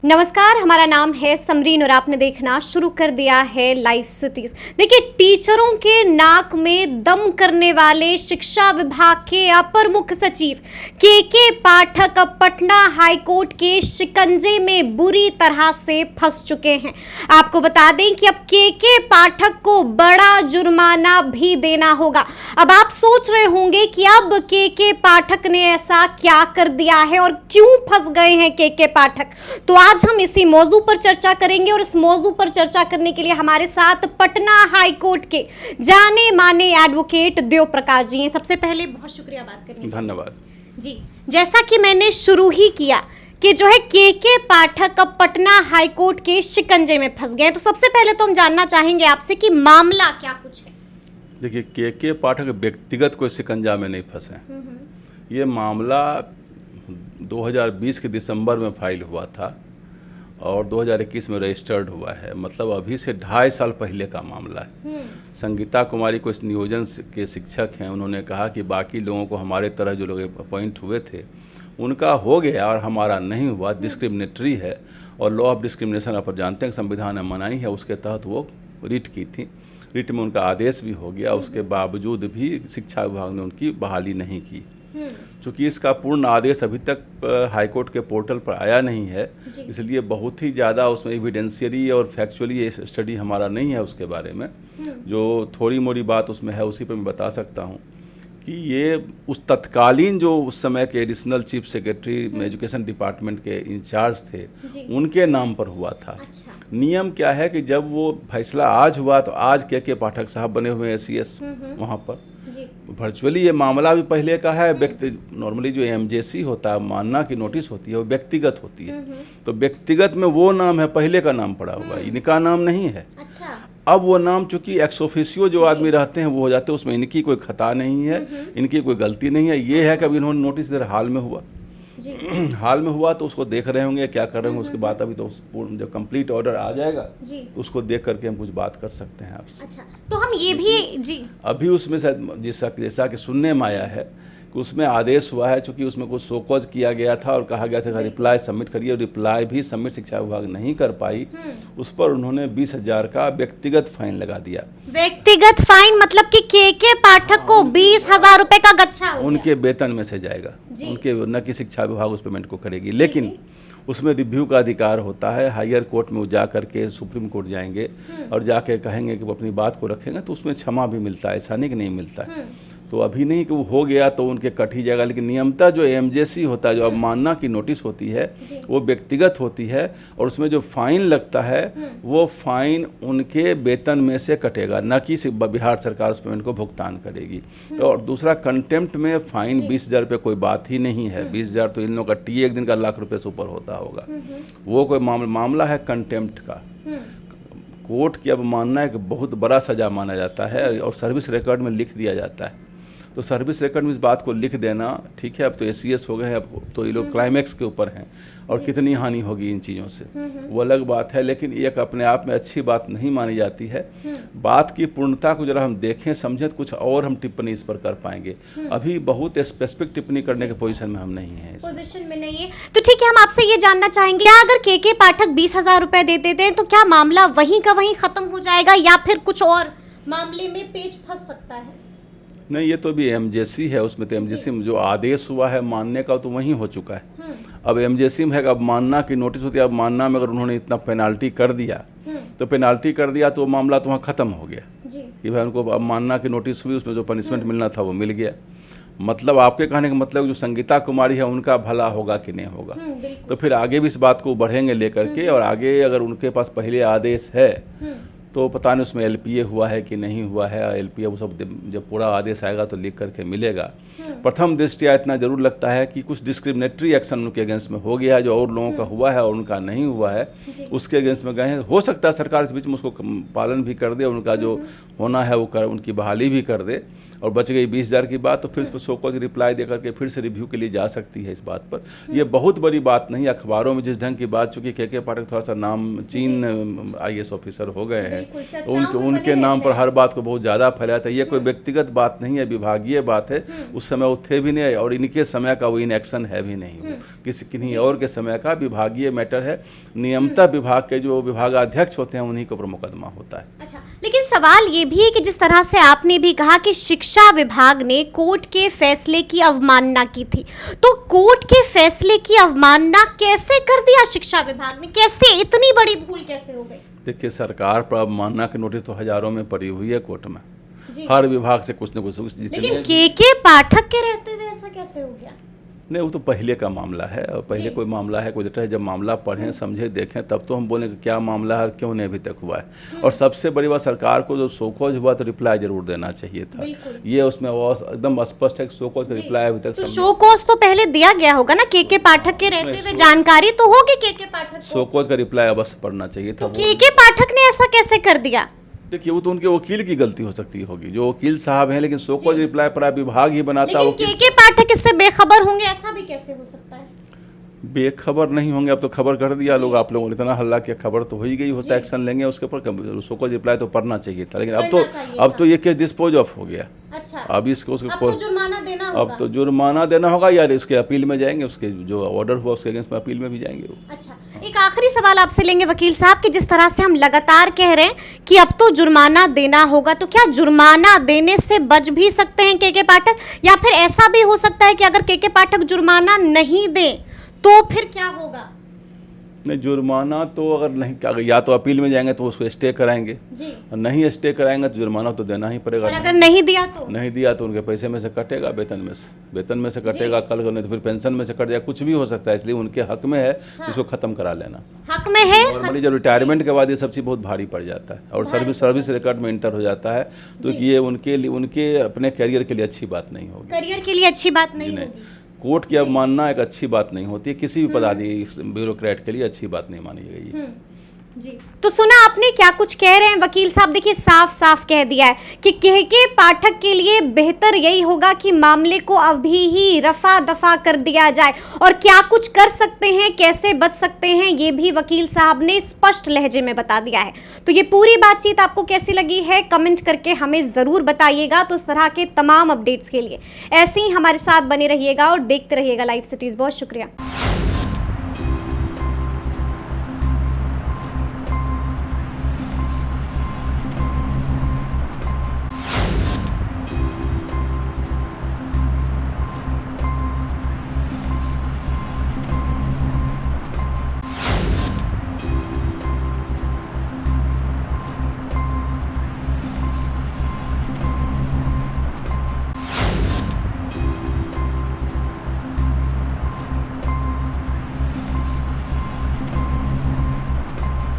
नमस्कार, हमारा नाम है समरीन और आपने देखना शुरू कर दिया है लाइफ सिटीज। देखिए, टीचरों के नाक में दम करने वाले शिक्षा विभाग के अपर मुख्य सचिव के पाठक अब पटना हाईकोर्ट के शिकंजे में बुरी तरह से फंस चुके हैं। आपको बता दें कि अब के पाठक को बड़ा जुर्माना भी देना होगा। अब आप सोच रहे होंगे कि अब के पाठक ने ऐसा क्या कर दिया है और क्यों फंस गए हैं के पाठक। तो आज हम इसी मौजू पर चर्चा करेंगे और इस मौजू पर चर्चा करने के लिए हमारे साथ पटना हाई कोर्ट के जाने माने एडवोकेट देव प्रकाश जी हैं। सबसे पहले बहुत शुक्रिया बात करने के लिए। धन्यवाद जी। जैसा कि मैंने शुरू ही किया कि जो है के पाठक अब पटना हाई कोर्ट के शिकंजे में फंस गए, तो सबसे पहले तो हम जानना चाहेंगे आपसे कि मामला क्या कुछ है। देखिए, के पाठक व्यक्तिगत कोई शिकंजा में नहीं फंसे। ये मामला 2020 के दिसंबर में फाइल हुआ था और 2021 में रजिस्टर्ड हुआ है। मतलब अभी से 2.5 साल पहले का मामला है। संगीता कुमारी को इस नियोजन के शिक्षक हैं, उन्होंने कहा कि बाकी लोगों को हमारे तरह जो लोग अपॉइंट हुए थे उनका हो गया और हमारा नहीं हुआ, डिस्क्रिमिनेटरी है। और लॉ ऑफ डिस्क्रिमिनेशन आप जानते हैं संविधान ने मनाई है, उसके तहत वो रिट की थी। रिट में उनका आदेश भी हो गया, उसके बावजूद भी शिक्षा विभाग ने उनकी बहाली नहीं की। चूँकि इसका पूर्ण आदेश अभी तक हाईकोर्ट के पोर्टल पर आया नहीं है, इसलिए बहुत ही ज़्यादा उसमें एविडेंशियरी और फैक्चुअली ये स्टडी हमारा नहीं है उसके बारे में। जो थोड़ी मोड़ी बात उसमें है उसी पर मैं बता सकता हूँ कि ये उस तत्कालीन जो उस समय के additional chief secretary education department के इंचार्ज थे उनके नाम पर हुआ था। अच्छा। नियम क्या है कि जब वो फैसला आज हुआ तो आज के पाठक साहब बने हुए हैं CS वहाँ पर। वर्चुअली ये मामला भी पहले का है। व्यक्ति नॉर्मली जो MJC होता है, मानना की नोटिस होती है, वो व्यक्तिगत होती है। तो व्यक्तिगत में वो नाम है, पहले का नाम पड़ा हुआ है, इनका नाम नहीं है। अच्छा। अब वो नाम चूंकि एक्स ऑफिशियो जो आदमी रहते हैं वो हो जाते हैं, उसमें इनकी कोई खता नहीं है, इनकी कोई गलती नहीं है। ये है कि अभी इन्होंने नोटिस दे हाल में हुआ जी। हाल में हुआ तो उसको देख रहे होंगे क्या कर रहे होंगे, उसके बाद अभी तो जब कंप्लीट ऑर्डर आ जाएगा जी, तो उसको देख करके हम कुछ बात कर सकते हैं आपसे। अच्छा, तो हम ये भी जी अभी उसमें शायद जैसा कि सुनने में आया है कि उसमें आदेश हुआ है, चूंकि उसमें कुछ शोकॉज किया गया था और कहा गया था कि रिप्लाई सबमिट करिए, और रिप्लाई भी सबमिट शिक्षा विभाग नहीं कर पाई। उस पर उन्होंने 20,000 का व्यक्तिगत फाइन लगा दिया। व्यक्तिगत फाइन मतलब कि के पाठक को 20,000 रुपए का गच्छा हो उनके वेतन में से जाएगा, उनके न कि शिक्षा विभाग उस पेमेंट को करेगी। लेकिन उसमें रिव्यू का अधिकार होता है। हायर कोर्ट में वो जा करके सुप्रीम कोर्ट जाएंगे और जाके कहेंगे कि वो अपनी बात को रखेंगे तो उसमें क्षमा भी मिलता है, ऐसा नहीं कि नहीं मिलता है। तो अभी नहीं कि वो हो गया तो उनके कट ही जाएगा, लेकिन नियमतः जो MJC होता है, जो अवमानना की नोटिस होती है, वो व्यक्तिगत होती है और उसमें जो फाइन लगता है वो फाइन उनके वेतन में से कटेगा, न कि बिहार सरकार उस पेमेंट को भुगतान करेगी। तो और दूसरा, कंटेम्प्ट में फाइन 20,000 रुपये कोई बात ही नहीं है। 20,000 तो इन लोगों का टी एक दिन का ₹1,00,000 से ऊपर होता होगा। वो कोई मामला है कंटेम्प्ट का। कोर्ट की अवमानना एक बहुत बड़ा सजा माना जाता है और सर्विस रिकॉर्ड में लिख दिया जाता है। तो सर्विस रिकॉर्ड में इस बात को लिख देना, ठीक है। अब तो ACS हो गए हैं, अब तो ये लोग क्लाइमैक्स के ऊपर हैं और कितनी हानि होगी इन चीज़ों से वो अलग बात है, लेकिन एक अपने आप में अच्छी बात नहीं मानी जाती है। बात की पूर्णता को जरा हम देखें समझें तो कुछ और हम टिप्पणी इस पर कर पाएंगे। अभी बहुत स्पेसिफिक टिप्पणी करने के पोजीशन में हम नहीं हैं, पोजीशन में नहीं है। तो ठीक है, हम आपसे ये जानना चाहेंगे, क्या अगर के पाठक 20,000 रुपए दे देते हैं तो क्या मामला वहीं का वहीं खत्म हो जाएगा या फिर कुछ और मामले में पेच फंस सकता है? नहीं, ये तो भी MJC है, उसमें तो MJC में जो आदेश हुआ है मानने का तो वहीं हो चुका है। अब MJC में है कि अब मानना की नोटिस होती है। अब मानना में अगर उन्होंने इतना पेनाल्टी कर दिया तो पेनाल्टी कर दिया तो मामला तो वहाँ ख़त्म हो गया कि भाई उनको अब मानना की नोटिस हुई, उसमें जो पनिशमेंट मिलना था वो मिल गया। मतलब आपके कहने का मतलब जो संगीता कुमारी है उनका भला होगा कि नहीं होगा, तो फिर आगे भी इस बात को बढ़ेंगे लेकर के। और आगे अगर उनके पास पहले आदेश है तो पता नहीं उसमें LPA हुआ है कि नहीं हुआ है। LPA वो सब जब पूरा आदेश आएगा तो लिख करके मिलेगा। प्रथम दृष्टया इतना जरूर लगता है कि कुछ डिस्क्रिमिनेटरी एक्शन उनके अगेंस्ट में हो गया है, जो और लोगों का हुआ है और उनका नहीं हुआ है उसके अगेंस्ट में गए हैं। हो सकता है सरकार इस बीच में उसको पालन भी कर दे, उनका जो होना है वो उनकी बहाली भी कर दे और बच गई 20,000 की बात, तो फिर इस पर शोकॉज रिप्लाई दे करके फिर से रिव्यू के लिए जा सकती है इस बात पर। ये बहुत बड़ी बात नहीं। अखबारों में जिस ढंग की बात, चूँकि के पाठक थोड़ा सा नाम चीन IAS ऑफिसर हो गए हैं बिल्कुल, तो चर्चाओं में उनके बने नाम रहते पर हैं। हर बात को बहुत ज़्यादा फैलाता है। ये कोई व्यक्तिगत बात नहीं है, विभागीय बात है। उस समय वो थे भी नहीं और इनके समय का वो इनएक्शन है भी नहीं, वो किसी किन्हीं और के समय का विभागीय मैटर है। नियमतः विभाग के जो विभागाध्यक्ष होते हैं उन्हीं के ऊपर मुकदमा होता है। अच्छा, लेकिन सवाल ये भी है कि जिस तरह से आपने भी कहा कि शिक्षा विभाग ने कोर्ट के फैसले की अवमानना की थी, तो कोर्ट के फैसले की अवमानना कैसे कर दिया शिक्षा विभाग ने? कैसे इतनी बड़ी भूल कैसे हो गई? देखिए, सरकार पर अवमानना की नोटिस तो हजारों में पड़ी हुई है कोर्ट में, जी। हर विभाग से कुछ न कुछ लेकिन जितने के पाठक के रहते हुए ऐसा कैसे हो गया? नहीं, वो तो पहले का मामला है और पहले कोई मामला है, कोई डेटा है। जब मामला पढ़ें, समझे, देखें, तब तो हम बोलें कि क्या मामला है, क्यों नहीं अभी तक हुआ है। और सबसे बड़ी बात, सरकार को जो शोकॉज हुआ तो रिप्लाई जरूर देना चाहिए था। ये उसमें एकदम स्पष्ट है कि शोकॉज का रिप्लाई अभी तक तो शोकॉज तो पहले दिया गया होगा ना, के पाठक के रहते हुए जानकारी तो होगी के पाठक को। शोकॉज का रिप्लाई अवश्य पढ़ना चाहिए था। तो के पाठक ने ऐसा कैसे कर दिया? देखिए, वो तो उनके वकील की गलती हो सकती होगी, जो वकील साहब हैं, लेकिन शोकॉज रिप्लाई पर विभाग ही बनाता। लेकिन के पाठक इससे बेखबर होंगे, ऐसा भी कैसे हो सकता है? बेखबर नहीं होंगे, अब तो खबर कर दिया लोग, आप लोगों ने इतना हल्ला किया, खबर तो हो ही गई, होता एक्शन लेंगे उसके ऊपर। शोकॉज रिप्लाई तो पढ़ना चाहिए था, लेकिन अब तो ये केस डिस्पोज ऑफ हो गया। अच्छा, अब इसको अब तो जुर्माना देना होगा। अब तो जुर्माना देना होगा या इसके अपील में जाएंगे, उसके जो ऑर्डर हुआ उसके अगेंस्ट में अपील में भी जाएंगे वो। अच्छा, एक आखिरी सवाल आपसे लेंगे वकील साहब कि जिस तरह से हम लगातार कह रहे हैं कि अब तो जुर्माना देना होगा, तो क्या जुर्माना देने से बच भी सकते हैं के पाठक, या फिर ऐसा भी हो सकता है कि अगर के पाठक जुर्माना नहीं दे तो फिर क्या होगा? नहीं, जुर्माना तो अगर नहीं, या तो अपील में जाएंगे तो उसको स्टे कराएंगे जी, और नहीं स्टे कराएंगे तो जुर्माना तो देना ही पड़ेगा। और अगर नहीं दिया तो उनके पैसे में से कटेगा, वेतन में से कटेगा, कल को नहीं तो फिर पेंशन में से कट जाएगा, कुछ भी हो सकता है। इसलिए उनके हक में है इसको खत्म करा लेना, हक में है। नॉर्मली जब रिटायरमेंट के बाद ये सब चीज़ बहुत भारी पड़ जाता है और सर्विस रिकॉर्ड में इंटर हो जाता है, तो ये उनके अपने करियर के लिए अच्छी बात नहीं होगी। करियर के लिए अच्छी बात नहीं होगी। कोर्ट की अवमानना एक अच्छी बात नहीं होती है, किसी भी पदाधिकारी ब्यूरोक्रेट के लिए अच्छी बात नहीं मानी गई। जी, तो सुना आपने क्या कुछ कह रहे हैं वकील साहब? देखिए, साफ साफ कह दिया है कि के पाठक के लिए बेहतर यही होगा कि मामले को अभी ही रफा दफा कर दिया जाए, और क्या कुछ कर सकते हैं, कैसे बच सकते हैं, ये भी वकील साहब ने स्पष्ट लहजे में बता दिया है। तो ये पूरी बातचीत आपको कैसी लगी है, कमेंट करके हमें जरूर बताइएगा। तो इस तरह के तमाम अपडेट्स के लिए ऐसे ही हमारे साथ बने रहिएगा और देखते रहिएगा लाइव सिटीज। बहुत शुक्रिया।